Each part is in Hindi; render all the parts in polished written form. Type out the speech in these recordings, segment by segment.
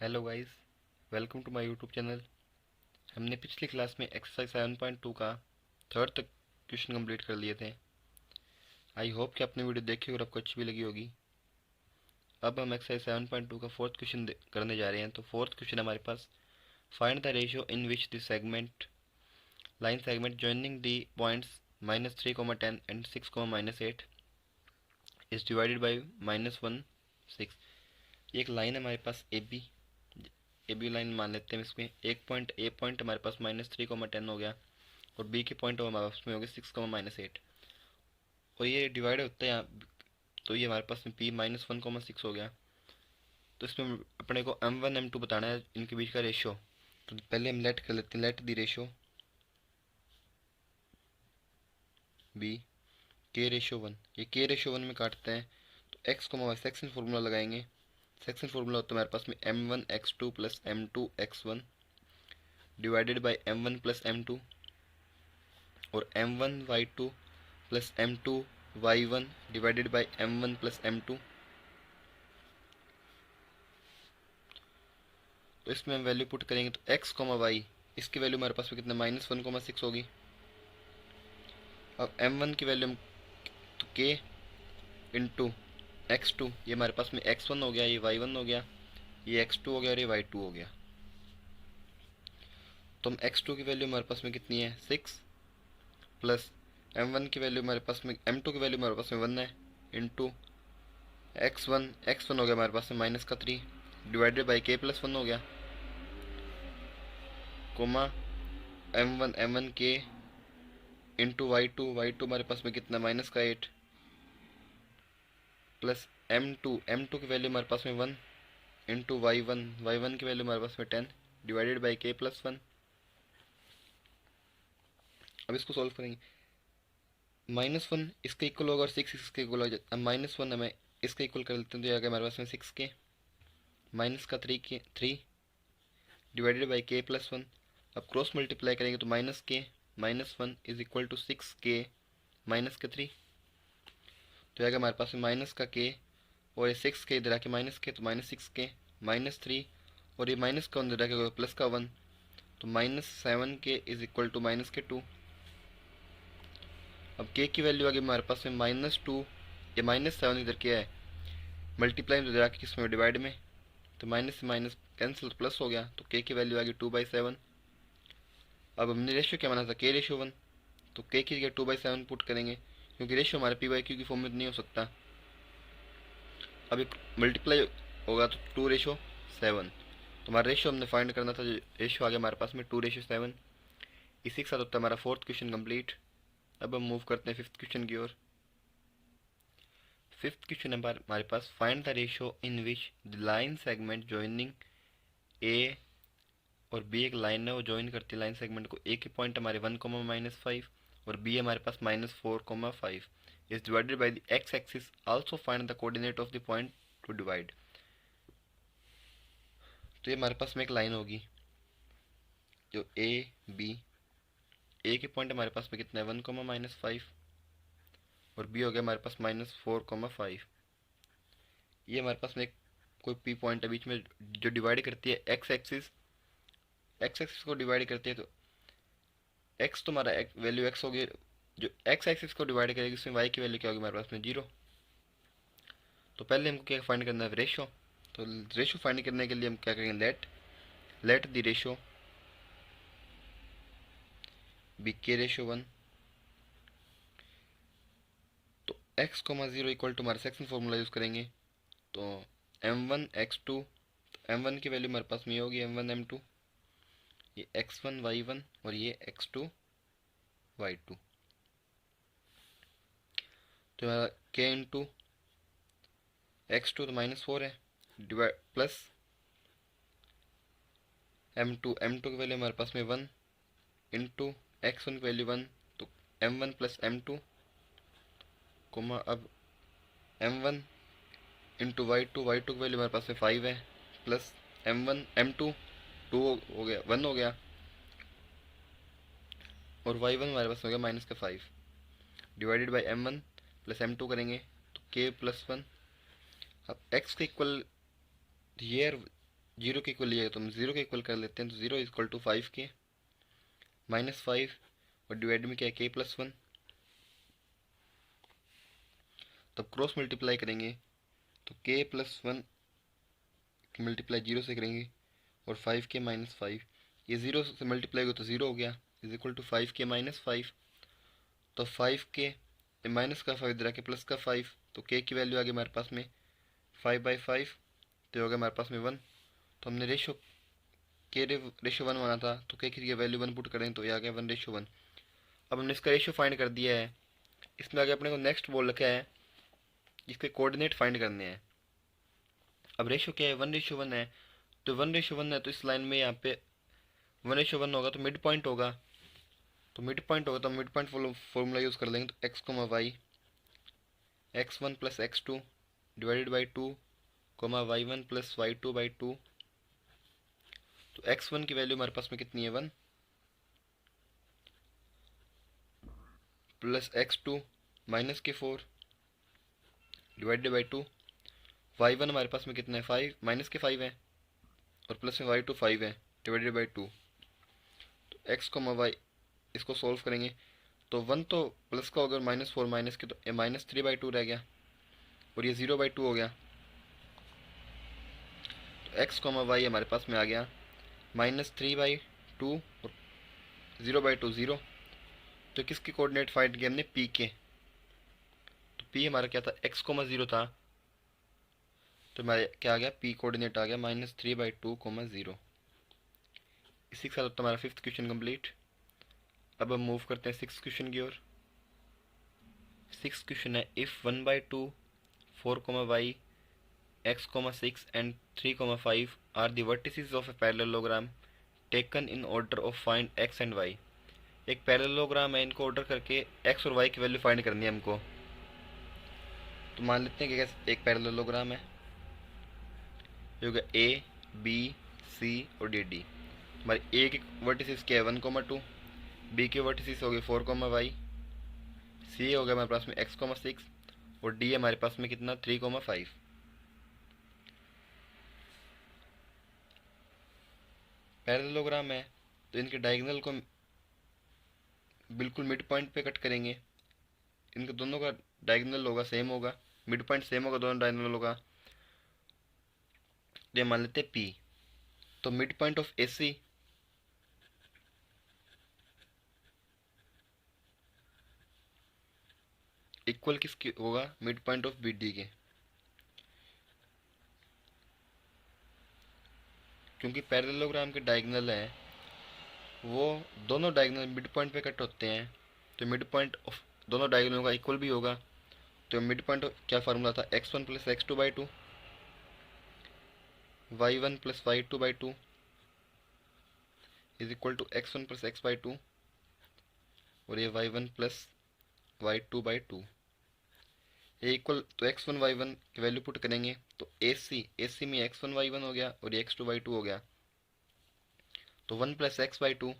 Hello guys, welcome to my YouTube channel. हमने पिछली क्लास में एक्सरसाइज 7.2 का थर्ड तक क्वेश्चन कंप्लीट कर लिए थे। आई होप कि आपने वीडियो देखी और आपको अच्छी भी लगी होगी। अब हम एक्सरसाइज 7.2 का फोर्थ क्वेश्चन करने जा रहे हैं। तो फोर्थ क्वेश्चन हमारे पास, find the ratio in which the segment line segment joining the points -3, 10 and 6, -8 is divided by -1, 6। ये एक लाइन है हमारे पास ए बी लाइन मान लेते हैं। इसमें ए पॉइंट हमारे पास -3, 10 हो गया और बी के पॉइंट हमारे पास में हो गया 6, -8 और ये डिवाइड होता है यहाँ। तो ये हमारे पास में पी -1, 6 हो गया। तो इसमें अपने को M1 M2 बताना है, इनके बीच का रेशियो। तो पहले हम लेट कर लेते हैं, let the ratio B K/1। ये K/1 में काटते हैं तो एक्स को हमारे सेक्शन फार्मूला लगाएंगे। सेक्शन फार्मूला होता है हमारे पास में M1 X2 plus M2 X1 divided by M1 plus M2 और M1 Y2 plus M2 Y1 divided by M1 plus M2। तो इसमें हम वैल्यू पुट करेंगे तो x, y, इसकी वैल्यू हमारे पास में कितना -1, 6 होगी। अब M1 की वैल्यू हम तो k इंटू x2, ये हमारे पास में x1 हो गया, ये y1 हो गया, ये x2 हो गया और ये y2 हो गया। तो हम x2 की वैल्यू हमारे पास में कितनी है 6 प्लस M1 की वैल्यू हमारे पास में M2 की वैल्यू हमारे पास में 1 है इंटू x1 हो गया हमारे पास में -3 डिवाइडेड बाई k+1 हो गया, coma M1 k into y2 हमारे पास में कितना -8 प्लस M2 की वैल्यू हमारे पास में 1 इंटू y1 की वैल्यू हमारे पास में 10 डिवाइडेड बाई k+1। अब इसको सॉल्व करेंगे। -1 इसके इक्वल होगा और 6 इसके इक्वल हो जाता है। -1 हमें इसके इक्वल कर लेते हैं तो ये आ गया हमारे पास में 6k माइनस का 3 डिवाइडेड बाई k+1। अब क्रॉस मल्टीप्लाई करेंगे तो -1 इज इक्वल टू 6k -3। तो आएगा हमारे पास में माइनस का k और ये 6k इधर आके माइनस के तो -6k -3 और ये माइनस का इधर आके प्लस का 1 तो -7k इज इक्वल टू -2। अब k की वैल्यू आ गई हमारे पास में -2, ये -7 इधर क्या है मल्टीप्लाई में इधर आके किसमें डिवाइड में, तो माइनस से माइनस कैंसिल प्लस हो गया तो k की वैल्यू आ गई 2/7। अब हमने रेशियो क्या माना था K/1, तो k की जगह 2/7 पुट करेंगे क्योंकि रेशियो हमारे P/Q की फॉर्म में नहीं हो सकता। अब एक मल्टीप्लाई होगा तो 2/7, तो हमारा रेशियो हमने फाइंड करना था, रेशियो आ गया हमारे पास में 2/7। इसी के साथ होता है हमारा फोर्थ क्वेश्चन कंप्लीट। अब हम मूव करते हैं फिफ्थ क्वेश्चन की ओर। फिफ्थ क्वेश्चन हमारे पास, find the ratio in which the line segment joining A और बी, एक लाइन है वो ज्वाइन करती है लाइन सेगमेंट को। ए के पॉइंट हमारे 1, -5 और बी हमारे पास -4, 5 is divided by the x axis. Also find the coordinate of the point two divide. तो ये हमारे पास में एक लाइन होगी जो ए के पॉइंट हमारे पास में कितना है 1, -5 और बी हो गया हमारे पास -4, 5। ये हमारे पास में एक कोई पी पॉइंट है बीच में जो डिवाइड करती है एक्स एक्सिस को डिवाइड करती है। तो एक्स तो हमारा वैल्यू एक्स होगी, जो एक्स एक्सिस को डिवाइड करेगी उसमें वाई की वैल्यू क्या होगी हमारे पास में 0। तो पहले हमको क्या फाइंड करना है रेशो। तो रेशो फाइंड करने के लिए हम क्या करेंगे let the ratio B K/1। तो x, 0 इक्वल टू हमारा सेक्शन फॉर्मूला यूज़ करेंगे। तो M1 X2, M1 की वैल्यू हमारे पास में होगी M1 M2, ये X1 Y1 और ये X2 Y2। तो हमारा K इंटू X2 तो -4 है डिवाइड प्लस M2 की वैल्यू हमारे पास में 1 इंटू X1 की वैल्यू 1 तो M1 प्लस M2 कोमा अब M1 इंटू Y2 की वैल्यू हमारे पास में 5 है प्लस M1 M2 2 हो गया 1 हो गया और Y1 हमारे पास हो गया -5 divided by M1 plus M2 करेंगे तो K+1। अब X के इक्वल जीरो के इक्वल लिया तो हम जीरो के इक्वल कर लेते हैं। तो zero equal to 5k minus 5 और डिवाइड में क्या है k+1। तब क्रॉस मल्टीप्लाई करेंगे तो k+1 मल्टीप्लाई जीरो से करेंगे और 5k माइनस 5, ये जीरो से मल्टीप्लाई हो तो जीरो हो गया, is equal to 5k minus 5। तो 5k माइनस का 5 इधर आके प्लस का 5, तो k की वैल्यू आ गई हमारे पास में 5/5, तो हो गया हमारे पास में 1। तो हमने रेशो के रेशो 1 माना था, तो k की वैल्यू 1 पुट करें तो ये आ गया 1/1। अब हमने इसका रेशो फाइंड कर दिया है। इसमें आगे अपने को नेक्स्ट बोल रखा है जिसके कोऑर्डिनेट फाइंड करने हैं। अब रेशो क्या है 1/1 है, तो 1/1 है तो इस लाइन में यहाँ पे 1/1 होगा तो मिड पॉइंट होगा। तो मिड पॉइंट होगा तो हम मिड पॉइंट फॉर्मूला यूज़ कर लेंगे। तो x, y x1 plus x2 divided by 2, y1 plus y2/2। तो x1 की वैल्यू हमारे पास में कितनी है 1, प्लस x2 माइनस के 4 डिवाइडेड बाई 2, y1 हमारे पास में कितना है 5 माइनस के 5 है और प्लस में y2 5 है डिवाइडेड बाई 2। तो x, y इसको सॉल्व करेंगे तो 1 तो प्लस का होगा, -4 माइनस के, तो ये -3/2 रह गया और ये 0/2 हो गया। तो x, y हमारे पास में आ गया -3/2 और 0/2 0। तो किसके कोऑर्डिनेट फाइंड किए हमने p के, तो p हमारा क्या था x, 0 था, तो हमारे क्या आ गया p कोऑर्डिनेट आ गया -3/2, 0। इसी के साथ तो हमारा 5th क्वेश्चन कंप्लीट। अब हम मूव करते हैं 6th क्वेश्चन की ओर। 6th क्वेश्चन है if 1/2 4, y x, 6 and 3, 5 are the vertices of a parallelogram taken in order of find x and y। एक पैरेललोग्राम है, इनको ऑर्डर करके x और y की वैल्यू फाइंड करनी है हमको। तो मान लेते हैं कि एक पैरेललोग्राम है, ये हो गया ए बी सी और डी। हमारे ए के वर्टिसेस क्या है 1, 2, बी के वर्टिसेस हो गए 4, y, सी हो गया हमारे पास में x, 6 और डी हमारे पास में कितना 3, 5। पैरेललोग्राम है तो इनके डायगोनल को बिल्कुल मिड पॉइंट पे कट करेंगे। इनके दोनों का डायगोनल होगा सेम होगा, मिड पॉइंट सेम होगा, दोनों डायगोनल होगा। ये मान लेते हैं P। तो mid point of AC equal किसके होगा मिड पॉइंट ऑफ BD के, क्योंकि पैरेललोग्राम के डायगोनल है वो दोनों डायगोनल मिड पॉइंट पे कट होते हैं, तो मिड पॉइंट ऑफ दोनों डायगोनल का इक्वल भी होगा। तो मिड पॉइंट क्या फार्मूला था x1 plus x2/2, y1 plus y2/2 is equal to x1 plus x/2 और ये y1 प्लस y2/2 ये इक्वल। तो x1 y1 की वैल्यू पुट करेंगे तो AC में x1 y1 हो गया और ये x2 y2 हो गया। तो 1 प्लस x/2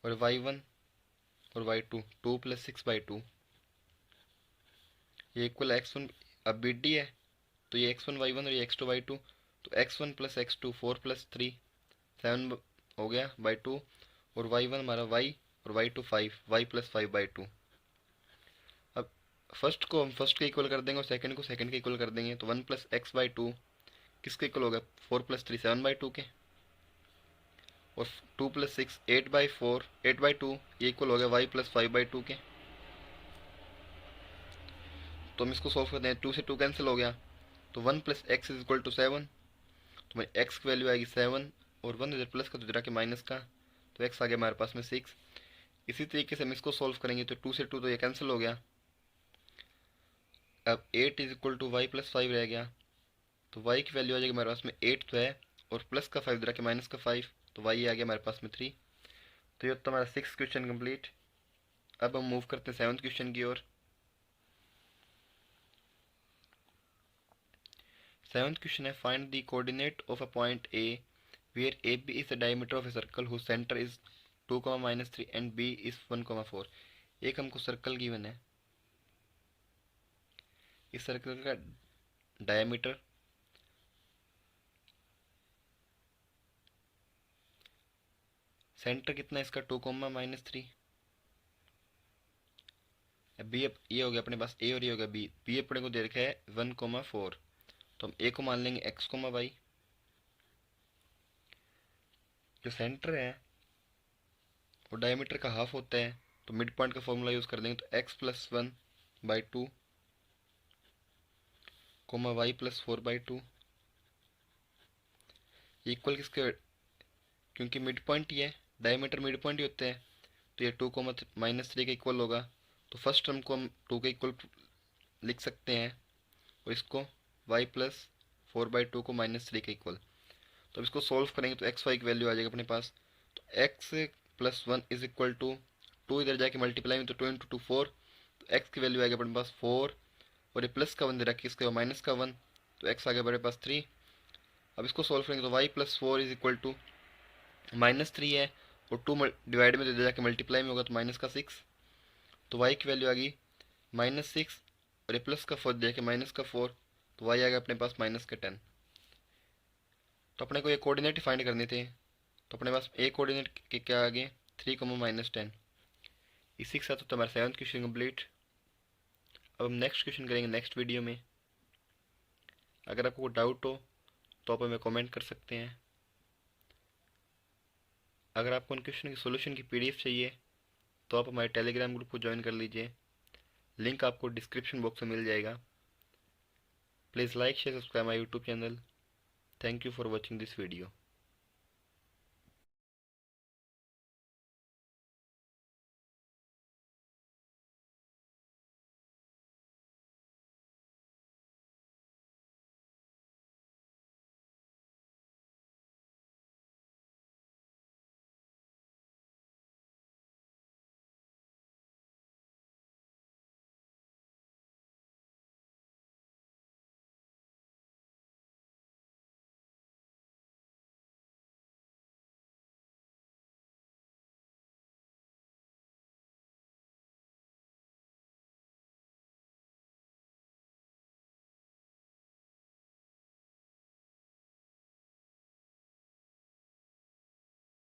और y1 और y2 2 प्लस 6/2 ये इक्वल x1। अब BD है तो ये x1 y1 और ये x2 y2, तो x1 प्लस x2 4 प्लस 3 7 हो गया बाई 2 और y1 हमारा y और y2 5 y प्लस 5/2। अब फर्स्ट को हम फर्स्ट के इक्वल कर देंगे और सेकंड को सेकंड के इक्वल कर देंगे। तो 1 प्लस x/2 किसके इक्वल होगा 4 प्लस 3 7/2 के, और 2 प्लस 6 8/4 8/2 ये इक्वल हो गया y प्लस 5/2 के। तो हम इसको सॉल्व करते हैं, 2 से 2 कैंसिल हो गया, तो 1 plus X is equal to 7। तो हमारी एक्स की वैल्यू आएगी 7 और 1 इधर प्लस का तो इधर आके माइनस का, तो एक्स आ गया हमारे पास में 6। इसी तरीके से हम इसको सॉल्व करेंगे तो 2 से 2 तो ये कैंसिल हो गया। अब 8 is equal to Y plus 5 रह गया, तो वाई की वैल्यू आ जाएगी हमारे पास में 8 तो है और प्लस का 5 इधर आके माइनस का 5, तो वाई आ गया हमारे पास में 3। तो ये तो हमारा 6th क्वेश्चन कंप्लीट। अब हम मूव करते हैं 7th क्वेश्चन की ओर। 7th क्वेश्चन है find the coordinate of a point A where AB is the diameter of a circle whose center is 2, -3 and B is 1, 4। एक हमको सर्कल गिवन है, इस सर्कल का डायमीटर सेंटर कितना है इसका 2, -3। बी ये हो गया अपने पास ए और ये हो गया बी। बी अपने को दे रखा है 1, 4। तो हम ए को मान लेंगे x, y। जो सेंटर है वो डायमीटर का हाफ होता है, तो मिड पॉइंट का फॉर्मूला यूज कर देंगे। तो x+1/2, y+4/2 इक्वल किसके, क्योंकि मिड पॉइंट ही है, डायमीटर मिड पॉइंट ही होते हैं, तो ये 2, -3 का इक्वल होगा। तो फर्स्ट टर्म को हम 2 के इक्वल लिख सकते हैं और इसको y+4/2 को -3 के इक्वल। तो अब इसको सोल्व करेंगे तो एक्स वाई की वैल्यू आ जाएगी अपने पास। तो x+1 इज इक्वल टू 2 इधर जाके मल्टीप्लाई में, तो 2 × 2 4। तो x की वैल्यू आएगी अपने पास 4, और ये प्लस का 1 दे रखा है, इसके माइनस का 1, तो x आ गया अपने पास 3। अब इसको सोल्व करेंगे तो y+4 इज इक्वल टू -3 है, और 2 डिवाइड में दे जाके मल्टीप्लाई में होगा तो -6। तो y की वैल्यू आ गई -6, और ये प्लस का 4 दे जाके -4, तो y आ गया अपने पास -10। तो अपने को ये कोऑर्डिनेट फाइंड करने थे, तो अपने पास ए कोऑर्डिनेट के क्या आ गए 3, -10। इसी के साथ तो हमारा 7th क्वेश्चन कंप्लीट। अब हम नेक्स्ट क्वेश्चन करेंगे नेक्स्ट वीडियो में। अगर आपको डाउट हो तो आप हमें कमेंट कर सकते हैं। अगर आपको उन क्वेश्चन की सोल्यूशन की पीडीएफ चाहिए तो आप हमारे टेलीग्राम ग्रुप को ज्वाइन कर लीजिए, लिंक आपको डिस्क्रिप्शन बॉक्स में मिल जाएगा। Please like share subscribe my YouTube channel. Thank you for watching this video.